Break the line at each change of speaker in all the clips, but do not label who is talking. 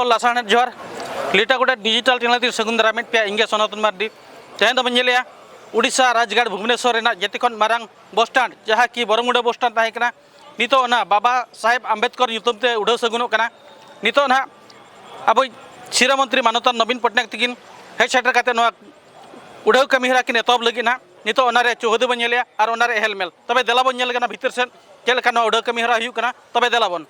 लासाण जोहार लिटागुड़ा digital channel सगुन दारामेट पे इंगे सनातन मार्डी तेहन बने उड़ीसा राजगढ़ भुवनेश्वर जेते खन मारांग बस स्टैंड जहाँ कि बरमुंडा बस स्टैंड तहकना नितो बाबा साहेब आम्बेडकर ᱧᱩᱛᱩᱢ ते उड़ाव सगुनों कना नितो ना अब शिरा मंत्री मानवता नवीन पटनायक तकिन हेज सेटर काते नोआ उड़ाव कमीहरा किन एतब लगी ना नितो ओनारे चौहदी बन नेलिया और ओनारे हेलमेल तबे देला बन नेल कना भीतर से चेल कना उड़ाव कमीहरा हुयु कना तबे देला बन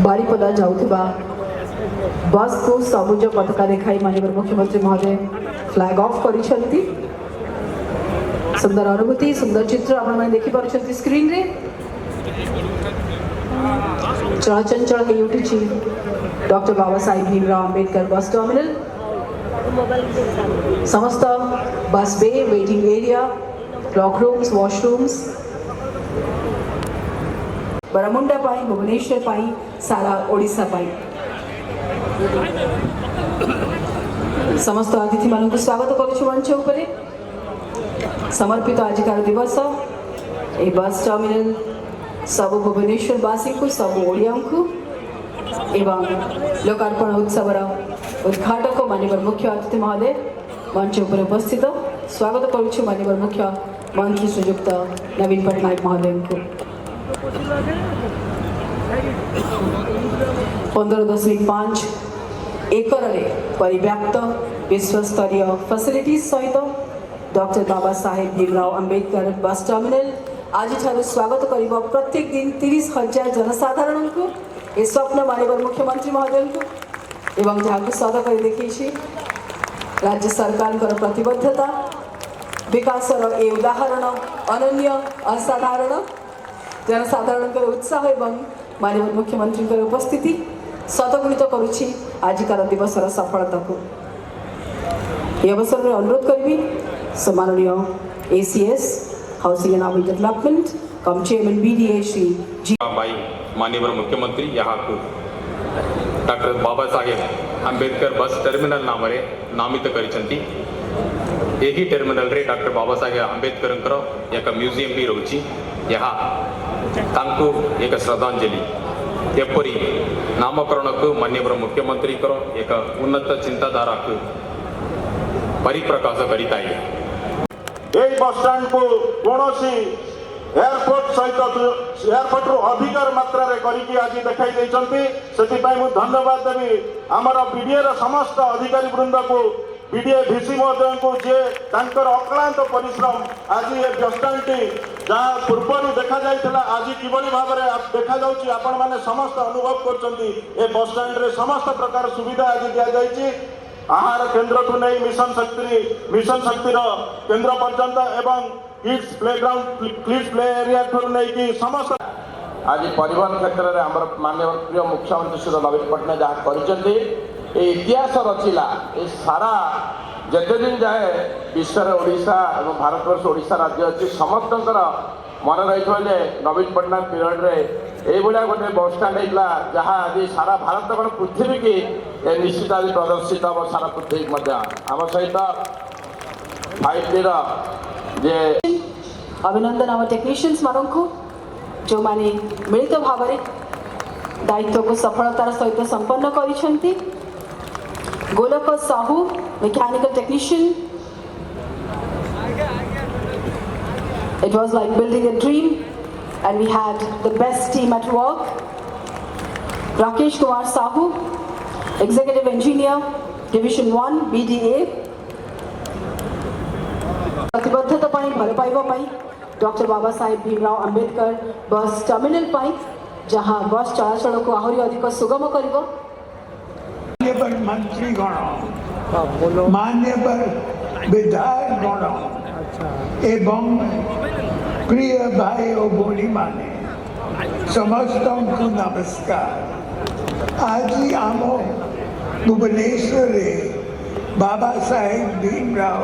बारीपदा जाऊथिबा बस को सबुज पताका देखाई माननीय मुख्यमंत्री महोदय फ्लैग ऑफ करिसंती। सुंदर अनुभूति सुंदर चित्र आपण माने देखि पारुछंती स्क्रीन रे। चलचंचल हे उठिछि doctor Babasaheb Bhimrao Ambedkar bus terminal. समस्त bus bay waiting area lock rooms washrooms Barmunda पाई भुवनेश्वर पाई सारा ओडिशा पाई समस्त अतिथि मानक स्वागत करुछु मंच उपरे समर्पित आजिकार दिवस ए बस टर्मिनल सब भुवनेश्वर वासी को सब ओडिया को एवं लोकार्पण उत्सव उद्घाटक माननीय मुख्य अतिथि महोदय मंच उपर उपस्थित स्वागत करुछु माननीय मुख्य मंत्री श्रीयुक्त नवीन पटनायक महोदय को 15.5 एकर परिव्याप्त विश्वस्तरीय फैसिलिटी सहित doctor Babasaheb Bhimrao Ambedkar bus terminal आज स्वागत करिब प्रत्येक दिन 30,000 जनसाधारण को ए स्वप्न माननीय मुख्यमंत्री महोदय को एवं जहाँ सद कर देखी राज्य सरकार प्रतिबद्धता विकास ए उदाहरण अनन्य असाधारण जनसाधारण उत्साह एवं माननीय मुख्यमंत्री उपस्थिति सदगुणित करुछि आजिकार दिवस सफलता को ये अवसर में अनुरोध करी माननीय ACS housing and urban development cum chairman BDA Shri ji
माननीय मुख्यमंत्री यहाँ को doctor Babasaheb Ambedkar bus terminal नाम नामित करिसंती यही टर्मिनल रे डॉक्टर बाबासाहेब अंबेडकर एक म्यूजियम भी रोची यहाँ तांको एक श्रद्धांजलि एपरी नामकरण को माननीय मुख्यमंत्री को एक उन्नत चिंताधारा को परिप्रकाश करिता है
यही बस स्टैंड को कौन एयरपोर्ट सहित एयरपोर्ट रु अधिक मात्रा करके आज देखाई से धन्यवाद देवी आमर BDA समस्त अधिकारी वृंद को BDA VC महोदय को जे अक्लांत परिश्रम आज ये बस स्टैंड जहाँ पूर्व देखा जाता आज किभली भाव में देखा जाऊँगी आपण मैंने समस्त अनुभव कर बस स्टैंड रे समस्त प्रकार सुविधा आज दि जाए आहार केन्द्र को नहीं मिशन शक्तिर केन्द्र पर्यंत एवं kids playground kids play area ठूँ नहीं समस्त आज परिवहन क्षेत्र में आम माननीय प्रिय मुख्यमंत्री श्री नवीन पटनायक जहाँ कर इतिहास रचिला ये सारा जिते दिन जाए विश्व ओडिशा और भारतवर्ष ओडिशा राज्य अच्छी समस्त मन रही नवीन पटनायक पीरियड रे भाया गोटे बस स्टाण्ड होता जहाँ आज सारा भारत कौन पृथ्वी की निश्चित आज प्रदर्शित हम सारा पृथ्वी आम सहित 5T जे
अभिनंदन आम टेक्नीशियंस मान को जो माने मिलित भाव में दायित्व को सफलतार सहित संपन्न करिसेंती गोलक Sahu mechanical technician it was like building a dream and we had the best team at work Rakesh Kumar Sahu executive engineer division 1 BDA प्रतिबद्धता पाई भल पाइबा पाई doctor Babasaheb Bhimrao Ambedkar bus terminal पाई जहां बस चलाचल को आहरी अधिक सुगम करिवो
मान्यवर मंत्री गण मान्यवर विधायक गण एवं प्रिय भाई और भौणी माने समस्त को नमस्कार आज आम भुवनेश्वर बाबा साहेब भीमराव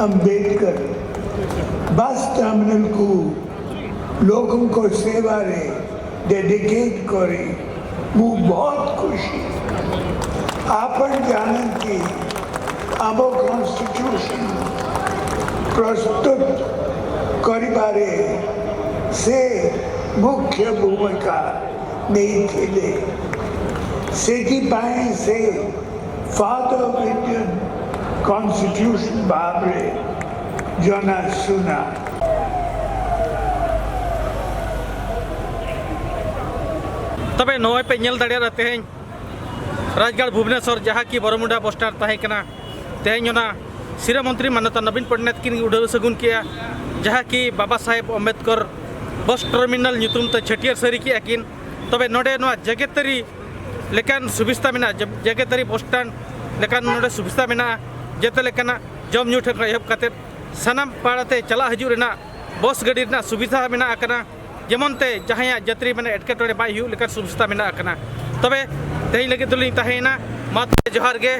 अंबेडकर बस टर्मिनल को लोगों को सेवा रे डेडिकेट करे वो बहुत खुशी आपण जानती आम कॉन्स्टिट्यूशन प्रस्तुत करिबारे से मुख्य भूमिका नहीं थे से father of Indian constitution Bhavre जना सुना
तबे नोय पे नेल दाड़े तेहें राजगढ़ भुवनेश्वर जहाँ की बरमुंडा बस स्टैंड तहेकना तेहें सिरा मंत्री मानता नवीन पटनायक की उड़ाव सगुन किया जहाँ की बाबा साहेब अंबेडकर बस टर्मिनल नुतुम ते छटियर सरी की आकिन तबे नोडे नोआ जगेतरी लेकान सुविस्ता मेना जगेतरी बस स्टैंड लेकान नोडे सुविस्ता मेना जेते लेकाना जम न्यू ठेक एहब काते सानाम पाड़ाते चला हजू रेना बस गाड़ी रेना सुविधा मेना आकना जेमनते जहाँ यात्री मैंने एटकेटोड़े बाय हुई लेकान सुविस्ता मेना आकना तबे तेही लगे दुलिंग तहेना मा जोहार गे।